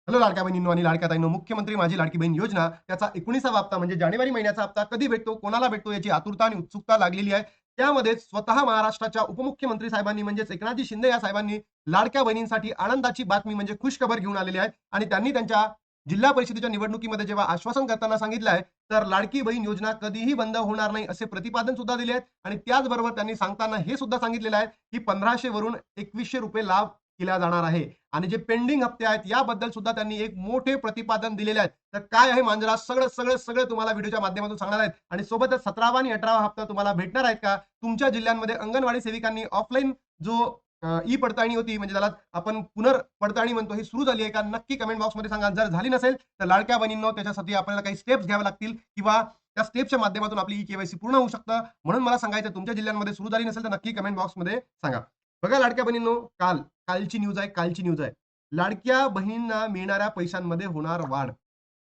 Hello लाडक्या बहिणींनो आणि लाडक्या ताईंनो, मुख्यमंत्री माझी लाडकी बहीण योजना त्याचा 19वा हप्ता म्हणजे जानेवारी महिन्याचा हप्ता कधी भेटतो, कोणाला भेटतो याची आतुरता आणि उत्सुकता लागलेली आहे. त्यामध्ये स्वतः महाराष्ट्राच्या उपमुख्यमंत्री साहेबांनी म्हणजेच एकनाथजी शिंदे या साहेबांनी लाडक्या बहिणींसाठी आनंदाची बातमी म्हणजे खुशखबर घेऊन आलेली आहे आणि त्यांनी त्यांच्या जिल्हा परिषदेच्या निवडणुकीमध्ये जेव्हा आश्वासन करताना सांगितलं आहे, तर लाडकी बहीण योजना कधीही बंद होणार नाही असे प्रतिपादन सुद्धा दिले आहेत आणि त्याचबरोबर त्यांनी सांगताना हे सुद्धा सांगितलेलं आहे, की 1500 वरून 2100 रुपये लाभ केला जाणार आहे. आणि जे पेंडिंग हप्ते आहेत याबद्दल सुद्धा त्यांनी एक मोठे प्रतिपादन दिलेले आहेत. तर काय आहे मांजरा सगळं सगळं सगळं तुम्हाला व्हिडिओच्या माध्यमातून सांगणार आहेत आणि सोबतच 17वा आणि 18वा हप्ता तुम्हाला भेटणार आहेत का? तुमच्या जिल्ह्यांमध्ये अंगणवाडी सेविकांनी ऑफलाईन जो ई पडताळणी होती म्हणजे त्याला आपण पुनर्पडताळणी म्हणतो ही सुरू झाली आहे का? नक्की कमेंट बॉक्समध्ये सांगा. जर झाली नसेल तर लाडक्या बहिणींनो त्याच्यासाठी आपल्याला काही स्टेप्स घ्याव्या लागतील किंवा त्या स्टेप्सच्या माध्यमातून आपली ई केवायसी पूर्ण होऊ शकतं. म्हणून मला सांगायचं तुमच्या जिल्ह्यांमध्ये सुरू झाली नसेल तर नक्की कमेंट बॉक्समध्ये सांगा. बघा लाडक्या बहिणींनो कालची न्यूज आहे, कालची न्यूज आहे. लाडक्या बहिणींना मिळणाऱ्या पैशांमध्ये होणार वाढ.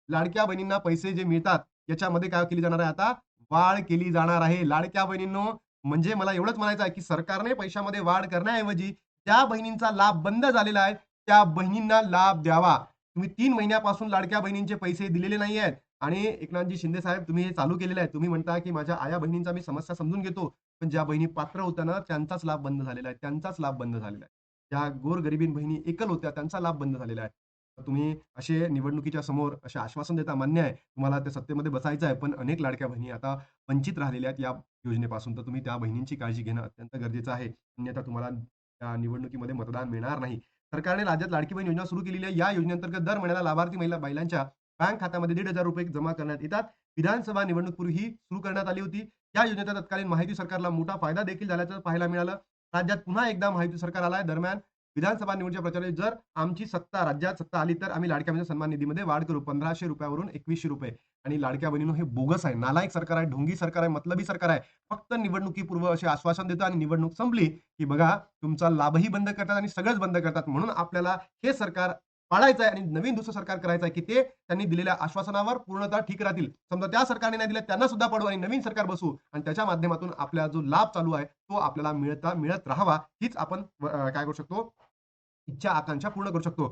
लाडक्या बहिणींना पैसे जे मिळतात, याच्यामध्ये काय केली जाणार आहे आता? वाढ केली जाणार आहे. लाडक्या बहिणींनो, म्हणजे मला एवढंच म्हणायचं आहे, की सरकारने पैशामध्ये वाढ करण्याऐवजी ज्या बहिणींचा लाभ बंद झालेला आहे, त्या बहिणींना लाभ द्यावा. तुम्ही 3 महिन्यापासून लाडक्या बहिणींचे पैसे दिलेले नाही आहेत आणि एकनाथजी शिंदे साहेब तुम्ही हे चालू केलेलं आहे. तुम्ही म्हणता, की माझ्या आया बहिणींचा मी समस्या समजून घेतो. पण ज्या बहिणी पात्र होत्या ना, त्यांचाच लाभ बंद झालेला आहे. त्यांचाच लाभ बंद झालेला आहे. ज्या गोरगरिबीण बहिणी एकल होत्या, त्यांचा लाभ बंद झालेला आहे. तुम्ही असे निवडणुकीच्या समोर असे आश्वासन देता मान्य आहे. तुम्हाला त्या सत्तेमध्ये बसायचं आहे. पण अनेक लाडक्या बहिणी आता वंचित राहिलेल्या आहेत या योजनेपासून. तर तुम्ही त्या बहिणींची काळजी घेणं अत्यंत गरजेचं आहे. अन्यथा तुम्हाला त्या निवडणुकीमध्ये मतदान मिळणार नाही. सरकारने राज्यात लाडकी बहीण योजना सुरू केलेली आहे. या योजनेअंतर्गत दर महिन्याला लाभार्थी महिलांच्या बँक खात्यामध्ये ₹1,500 जमा करण्यात येतात. विधानसभा निवडणूकपूर्वी ही सुरू करण्यात आली होती. या योजनेचा तत्कालीन महायुती सरकारला मोठा फायदा देखील झाल्याचं पाहायला मिळालं. राज्यात पुन्हा एकदा महायुती सरकार आलंय. दरम्यान विधानसभा निवडणुकीच्या प्रचारात जर आमची राज्यात सत्ता आली, तर आम्ही लाडक्या बहिणीच्या सन्मान निधीमध्ये वाढ करू. ₹1,500 वरून ₹2,100 आणि लाडक्या बहिणींनो हे बोगस आहे. नालायक सरकार आहे, ढोंगी सरकार आहे, मतलबी सरकार आहे. फक्त निवडणुकीपूर्व असे आश्वासन देतं आणि निवडणूक संपली, की बघा तुमचा लाभही बंद करतात आणि सगळंच बंद करतात. म्हणून आपल्याला हे सरकार पाडायचं आहे आणि नवीन दुसरं सरकार करायचं आहे, की ते त्यांनी दिलेल्या आश्वासनावर पूर्णतः ठीक राहतील. समजा त्या सरकारने नाही दिलं त्यांना सुद्धा पाडू आणि नवीन सरकार बसवू आणि त्याच्या माध्यमातून आपला जो लाभ चालू आहे, तो आपल्याला मिळत राहावा. हीच आपण काय करू शकतो इच्छा, आकांक्षा पूर्ण करू शकतो.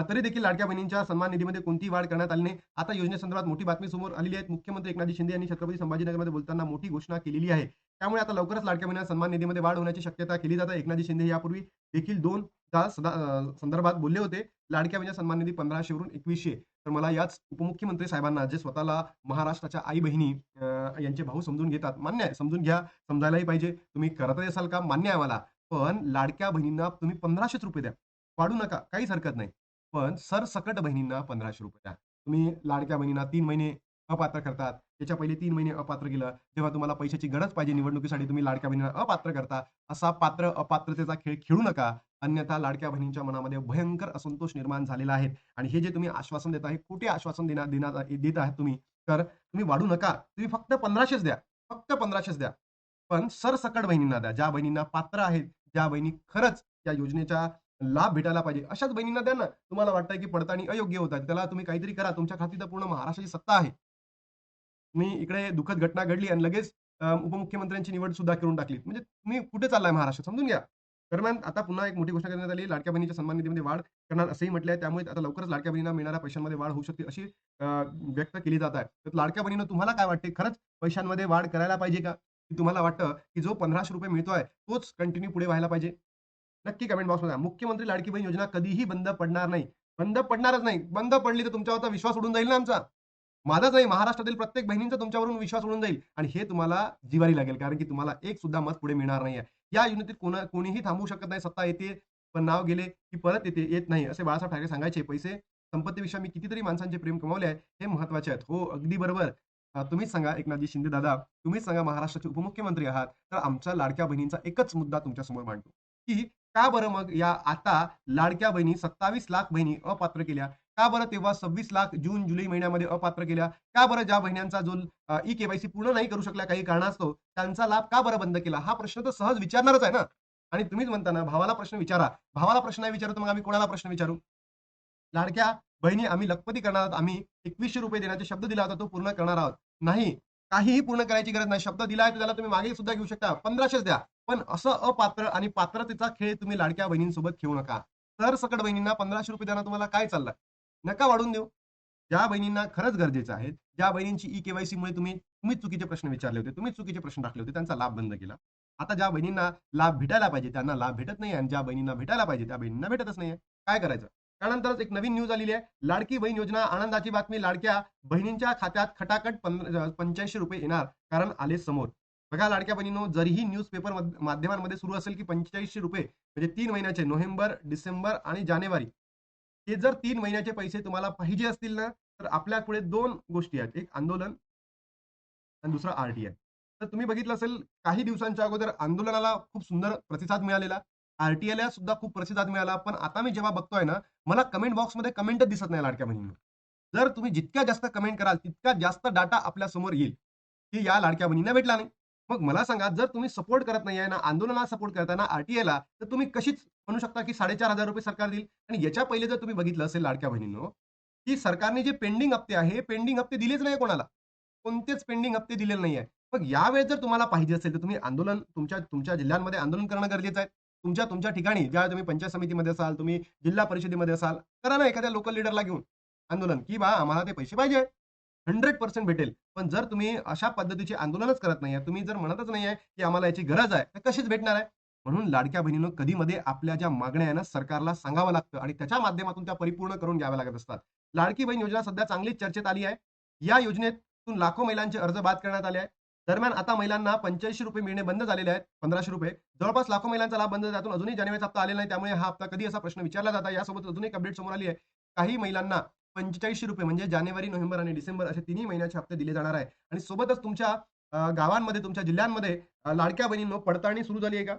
तरी देखील लाडक्या बहिणींच्या सन्मान निधीमध्ये कोणतीही वाढ करण्यात आली नाही. आता योजनेसंदर्भात मोठी बातमी समोर आलेली आहे. मुख्यमंत्री एकनाथजी शिंदे यांनी छत्रपती संभाजीनगरमध्ये बोलताना मोठी घोषणा केलेली आहे. त्यामुळे आता लवकरच लाडक्या बहिणींना सन्मान निधीमध्ये वाढ होण्याची शक्यता केली जात आहे. एकनाथजी शिंदे यापूर्वी देखील 2 संदर्भात बोलले होते. लाडक्या बहिणीचा सन्मान निधी 1500 वरून 2100. तर मला याच उपमुख्यमंत्री साहेबांना जे स्वतःला महाराष्ट्राच्या आई-बहिणी यांचे भाऊ समजून घेतात. मान्य आहे, समजून घ्या, समजायलाही पाहिजे. तुम्ही करतच असाल का मान्य आहे मला. पण लाडक्या बहिणींना तुम्ही ₹1500 द्या. वाढू नका, काहीच हरकत नाही. पण सरसकट बहिणींना ₹1500 द्या. तुम्ही लाडक्या बहिणींना 3 महिने अपात्र करतात. त्याच्या पहिले 3 महिने अपात्र केलं. जेव्हा तुम्हाला पैशाची गरज पाहिजे निवडणुकीसाठी तुम्ही लाडक्या बहिणींना अपात्र करता. असा पात्र-अपात्रतेचा खेळ खेळू नका. अन्यथा लाडक्या बहिणींच्या मनामध्ये भयंकर असंतोष निर्माण झालेला आहे. आणि हे जे तुम्ही आश्वासन देता, हे खोटे आश्वासन देत आहात तुम्ही. तर तुम्ही वाढू नका. तुम्ही फक्त 1500च द्या. फक्त 1500च द्या. पण सरसकट बहिणींना द्या. ज्या बहिणींना पात्र आहेत, ज्या बहिणी खरंच या योजनेचा लाभ भेटायला पाहिजे. अशाच बहिणींना द्या ना. तुम्हाला वाटतंय की पडताळणी अयोग्य होत आहे. त्याला तुम्ही काहीतरी करा. तुमच्या खाती तर पूर्ण महाराष्ट्राची सत्ता आहे. तुम्ही इकडे दुःखद घटना घडली आणि लगेच उपमुख्यमंत्र्यांची निवड सुद्धा करून टाकली. म्हणजे तुम्ही कुठे चाललाय महाराष्ट्र समजून घ्या. दरम्यान आता पुन्हा एक मोठी घोषणा करण्यात आली. लाडक्या बहिणीच्या सन्मान निधीमध्ये वाढ करणार असंही म्हटलं आहे. त्यामुळे आता लवकरच लाडक्या बहिणींना मिळणाऱ्या पैशांमध्ये वाढ होऊ शकते अशी अ, व्यक्त केली जात आहे. तर लाडक्या बहिणींनो तुम्हाला काय वाटते? खरंच पैशांमध्ये वाढ करायला पाहिजे का? की तुम्हाला वाटतं की जो ₹1500 मिळतोय तोच कंटिन्यू पुढे व्हायला पाहिजे? नक्की कमेंट बॉक्समध्ये मुख्यमंत्री लाडकी बहीण योजना कधीही बंद पडणार नाही. बंद पडणारच नाही. बंद पडली तर तुमच्यावरचा विश्वास उडून जाईल ना आमचा. माझाच नाही, महाराष्ट्रातील प्रत्येक बहिणींचा तुमच्यावरून विश्वास उडून जाईल आणि हे तुम्हाला जिव्हारी लागेल. कारण की तुम्हाला एक सुद्धा मत पुढे मिळणार नाहीये. या युनिटीत कोणीही थांबवू शकत नाही. सत्ता येते, पण नाव गेले की परत येते, येत नाही. असे बाळासाहेब ठाकरे सांगायचे. पैसे, संपत्तीपेक्षा मी कितीतरी माणसांचे प्रेम कमावले आहे, हे महत्त्वाचे आहेत. हो, अगदी बरोबर. तुम्हीच सांगा एकनाथजी शिंदे दादा, तुम्हीच सांगा महाराष्ट्राचे उपमुख्यमंत्री आहात. तर आमच्या लाडक्या बहिणींचा एकच मुद्दा तुमच्यासमोर मांडतो, की का बरं मग या आता लाडक्या बहिणी 27 लाख बहिणी अपात्र केल्या? का बरं तेव्हा 26 लाख जून, जुलै महिन्यामध्ये अपात्र केल्या? का बरं ज्या बहिण्यांचा जो ई-के-वाय-सी पूर्ण नाही करू शकल्या काही कारणास्तव, त्यांचा लाभ का बरं बंद केला? हा प्रश्न तर सहज विचारणारच आहे ना. आणि तुम्हीच म्हणता ना, भावाला प्रश्न विचारा. भावाला प्रश्न नाही विचारू तर मग आम्ही कोणाला प्रश्न विचारू? लाडक्या बहिणी आम्ही लखपती करणार आहोत. आम्ही ₹2100 देण्याचा शब्द दिला होता, तो पूर्ण करणार आहोत. नाही, काहीही पूर्ण करायची गरज नाही. शब्द दिलाय तर त्याला तुम्ही मागे सुद्धा घेऊ शकता. 1500च द्या. पण असं अपात्र आणि पात्रतेचा खेळ तुम्ही लाडक्या बहिणींसोबत खेळू नका. सरसकट बहिणींना ₹1500 देणं तुम्हाला काय चाललंय? नका वाढून देऊ. ज्या बहिणींना खरंच गरजेचं आहे, ज्या बहिणींची ई-के-वाय-सीमुळे तुम्हीच चुकीचे प्रश्न विचारले होते, तुम्हीच चुकीचे प्रश्न टाकले होते, त्यांचा लाभ बंद केला. आता ज्या बहिणींना लाभ भेटायला पाहिजे, त्यांना लाभ भेटत नाही आणि ज्या बहिणींना भेटायला पाहिजे, त्या बहिणींना भेटतच नाहीये. काय करायचं? त्यानंतरच एक नवीन न्यूज आलेली आहे. लाडकी बहीण योजना, आनंदाची बातमी. लाडक्या बहिणींच्या खात्यात खटाखट ₹85 येणार, कारण आले समोर. बघा लाडक्या बहिणींनो, जरीही न्यूजपेपर माध्यमांमध्ये सुरू असेल, की ₹85 म्हणजे 3 महिन्याचे नोव्हेंबर, डिसेंबर आणि जानेवारी. हे जर 3 महिन्याचे पैसे तुम्हाला पाहिजे असतील ना, तर आपल्यापुढे 2 गोष्टी आहेत. एक आंदोलन आणि दुसरा आर-टी-आय. तर तुम्ही बघितलं असेल काही दिवसांच्या अगोदर आंदोलनाला खूप सुंदर प्रतिसाद मिळालेला. आर-टी-आयला सुद्धा खूप प्रतिसाद मिळाला. पण आता मी जेव्हा बघतोय ना, मला कमेंट बॉक्समध्ये कमेंटच दिसत नाही लाडक्या बहिणींनो. जर तुम्ही जितक्या जास्त कमेंट कराल, तितका जास्त डाटा आपल्या समोर येईल, की या लाडक्या बहिणींना भेटला नाही. मग मला सांगा, जर तुम्ही सपोर्ट करत नाहीये ना, आंदोलनाला सपोर्ट करताय ना, आर-टी-आयला, तर तुम्ही कशीच म्हणू शकता, की ₹4,500 सरकार देईल. आणि याच्या पहिले जर तुम्ही बघितलं असेल लाडक्या बहिणींनो, की सरकारने जे पेंडिंग हप्ते आहे, पेंडिंग हप्ते दिलेच नाही कोणाला. कोणतेच पेंडिंग हप्ते दिलेले नाहीये. मग यावेळेस जर तुम्हाला पाहिजे असेल, तर तुम्ही आंदोलन तुमच्या तुमच्या जिल्ह्यांमध्ये आंदोलन करणं गरजेचं आहे. तुमच्या तुमच्या ठिकाणी ज्या तुम्ही पंचायत समितीमध्ये असाल, तुम्ही जिल्हा परिषदेमध्ये असाल, करा ना एखाद्या लोकल लीडरला घेऊन आंदोलन, की "बा आम्हाला ते पैसे पाहिजे." 100% भेटेल. पण जर तुम्ही अशा पद्धतीचे आंदोलनच करत नाहीये, तुम्ही जर म्हणतच नाहीये, की आम्हाला याची गरज आहे, तर कशीच भेटणार आहे? म्हणून लाडक्या बहिणींनो, कधी-मध्ये आपल्या ज्या मागण्या आहे ना, सरकारला सांगावं लागतं आणि त्याच्या माध्यमातून त्या परिपूर्ण करून घ्याव्या लागत असतात. लाडकी बहीण योजना सध्या चांगलीच चर्चेत आली आहे. या योजनेतून लाखो महिलांचे अर्ज बाद करण्यात आले आहेत. दरम्यान आता महिलांना ₹85 मिळणे बंद झालेले आहेत, ₹1,500. जवळपास लाखो महिलांचा लाभ बंद आहे. त्यातून अजूनही जानेवारीचा हप्ता आलेला नाही. त्यामुळे हा हप्ता कधी असा प्रश्न विचारला जात आहे. यासोबत अजून एक अपडेट समोर आली आहे. काही महिलांना ₹45 म्हणजे जानेवारी, नोव्हेंबर आणि डिसेंबर असे तिन्ही महिन्याचे हप्ते दिले जाणार आहे. आणि सोबतच तुमच्या गावांमध्ये, तुमच्या जिल्ह्यांमध्ये लाडक्या बहिणींनो पडताळणी सुरू झाली आहे का?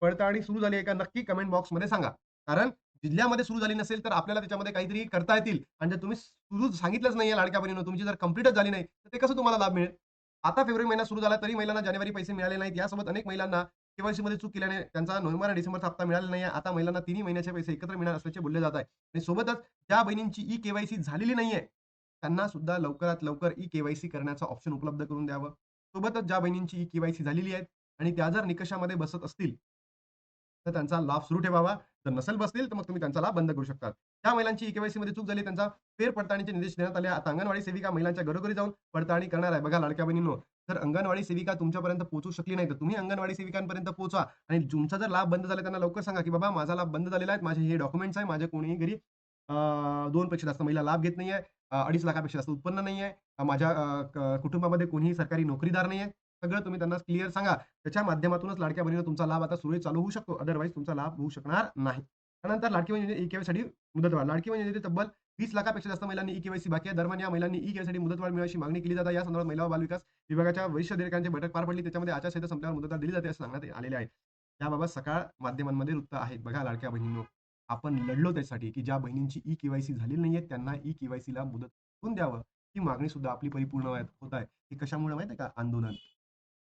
पडताळणी सुरू झाली आहे का? नक्की कमेंट बॉक्समध्ये सांगा. कारण जिल्ह्यामध्ये सुरू झाली नसेल, तर आपल्याला त्याच्यामध्ये काहीतरी करता येतील आणि जर तुम्ही सुरू सांगितलंच नाहीये लाडक्या बहिणीनं, तुमची जर कंप्लीटच झाली नाही, तर ते कसं तुम्हाला लाभ मिळेल? आता फेब्रुवारी महिना सुरू झाला, तरी महिलांना जानेवारी पैसे मिळाले नाहीत. यासोबत अनेक महिलांना के-वाय-सीमध्ये चूक केल्याने त्यांचा नोव्हेंबर आणि डिसेंबरचा हप्ता मिळालेला नाहीये. आता महिलांना तिन्ही महिन्याचे पैसे एकत्र मिळणार असल्याचे बोलले जात आहे. आणि सोबतच ज्या बहिणींची ई-के-वाय-सी झालेली नाहीये, त्यांना सुद्धा लवकरात लवकर ई-के-वाय-सी करण्याचं ऑप्शन उपलब्ध करून द्यावं. सोबतच ज्या बहिणींची ई-के-वाय-सी झालेली आहे आणि त्या जर निकषामध्ये बसत असतील, तर त्यांचा लाभ सुरू ठेवावा. जर नसेल बसतील, तर मग तुम्ही त्यांचा लाभ बंद करू शकता. ज्या महिलांची ई-के-वाय-सीमध्ये चूक झाली, त्यांचा फेरपडताळणीचे निर्देश देण्यात आले. आता अंगणवाडी सेविका महिलांच्या घरोघरी जाऊन पडताळणी करणार आहे. बघा लाडक्या बहिणींनो, जर अंगणवाडी सेविका तुमच्यापर्यंत पोहोचू शकली नाही, तर तुम्ही अंगणवाडी सेविकांपर्यंत पोहोचवा आणि तुमचा जर लाभ बंद झाला, त्यांना लवकर सांगा, की "बाबा माझा लाभ बंद झालेला आहे. माझे हे डॉक्युमेंट्स आहे. माझ्या कोणीही घरी 2 पेक्षा जास्त महिला लाभ घेत नाहीये. 2.5 लाखापेक्षा जास्त उत्पन्न नाहीये. माझ्या कुटुंबामध्ये कोणीही सरकारी नोकरीदार नाहीये." सगळं तुम्ही त्यांना क्लिअर सांगा. त्याच्या माध्यमातूनच लाडक्या बहिणीला तुमचा लाभ आता सुरळीत चालू होऊ शकतो. अदरवाईज तुमचा लाभ होऊ शकणार नाही. त्यानंतर लाडकी बहीण योजने ई-के-वायसाठी मुदतवाढ. लाडकी बहीण योजनेत तब्बल 20 लाखापेक्षा जास्त महिलांनी ई-के-वाय-सी बाकी आहे. दरम्यान या महिलांनी ई-के-वायसाठी मुदतवाढ मिळावी अशी मागणी केली जात आहे. या संदर्भात महिला व बालविकास विभागाच्या वरिष्ठ अधिकाऱ्यांची बैठक पार पडली. त्याच्यामध्ये आचारसंहिता संपल्यावर मुदतवाढ दिली जाते असं सांगण्यात आलेले आहे. याबाबत सकाळ माध्यमांमध्ये वृत्त आहेत. बघा लाडक्या बहिणींनो, आपण लढलो त्यासाठी, की ज्या बहिणींची ई-के-वाय-सी झालेली नाहीये त्यांना ई-के-वाय-सीला मुदत करून द्यावं. ही मागणी सुद्धा आपली परिपूर्ण होत आहे. ही कशामुळे माहिती आहे का? आंदोलन.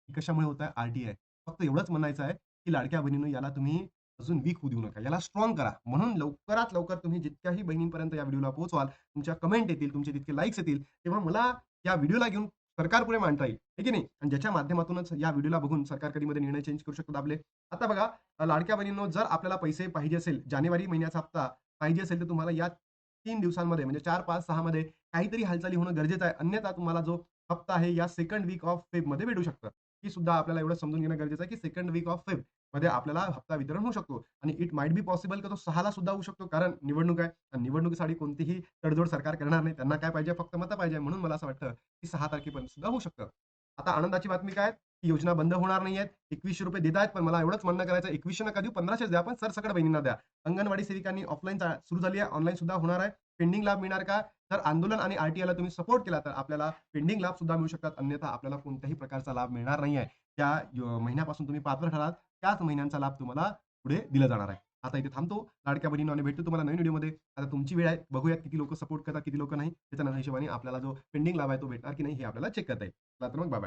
हे कशामुळे होत आहे? आर-टी-आय. फक्त एवढंच म्हणायचं आहे, की लाडक्या बहिणींनो याला तुम्ही अजून वीक होऊ देऊ नका. याला स्ट्राँग करा. म्हणून लवकरात लवकर तुम्ही जितक्याही बहिणींपर्यंत या व्हिडिओला पोहोचवाल, तुमच्या कमेंट येतील, तुमचे जितके लाइक्स येतील, तेव्हा मला या व्हिडिओला घेऊन सरकारपुढे मांडता येईल. आहे की नाही? आणि ज्याच्या माध्यमातूनच या व्हिडिओला बघून सरकार कधी-मध्ये निर्णय चेंज करू शकतात आपले. आता बघा लाडक्या बहिणींनो, जर आपल्याला पैसे पाहिजे असेल, जानेवारी महिन्याचा हप्ता पाहिजे असेल, तर तुम्हाला या 3 दिवसांमध्ये म्हणजे 4, 5, 6 मध्ये काहीतरी हालचाली होणं गरजेचं आहे. अन्यथा तुम्हाला जो हप्ता आहे या सेकंड वीक ऑफ फेबमध्ये भेटू शकतं. ही सुद्धा आपल्याला एवढं समजून घेणं गरजेचं आहे, की सेकंड वीक ऑफ फेबमध्ये आपल्याला हप्ता वितरण होऊ शकतो आणि इट माइट बी पॉसिबल की तो 6 ला सुद्धा होऊ शकतो. कारण निवडणूक आहे आणि निवडणुकीसाठी कोणतीही तडजोड सरकार करणार नाही. त्यांना काय पाहिजे? फक्त मतं पाहिजे. म्हणून मला असं वाटतं, की 6 तारखेपर्यंत सुद्धा होऊ शकतं. आता आनंदाची बातमी काय? ही योजना बंद होणार नाहीये. ₹2100 देत आहेत. पण मला एवढंच म्हणणं करायचं 2100 नका देऊ, 1500च द्या. पण सरसकट बहिणींना द्या. अंगणवाडी सेविकांनी ऑफलाईन सुरू झाली आहे. ऑनलाईन सुद्धा होणार आहे. पेंडिंग लाभ मिळणार का? जर आंदोलन आणि आर-टी-आयला तुम्ही सपोर्ट केला, तर आपल्याला पेंडिंग लाभ सुद्धा मिळू शकतात. अन्यथा आपल्याला कोणत्याही प्रकारचा लाभ मिळणार नाहीये. त्या महिन्यापासून तुम्ही पात्र ठराल, त्याच महिन्यांचा लाभ तुम्हाला पुढे दिला जाणार आहे. आता इथे थांबतो. लाडक्या बहिणींनो आणि भेटतो तुम्हाला नवीन व्हिडिओमध्ये. आता तुमची वेळ आहे. बघूयात किती लोकं सपोर्ट करतात, किती लोकं नाही. त्याच्या हिशोबाने आपल्याला जो पेंडिंग लाभ आहे तो भेटणार की नाही हे आपल्याला चेक करता येईल. चला तर मग बाय-बाय.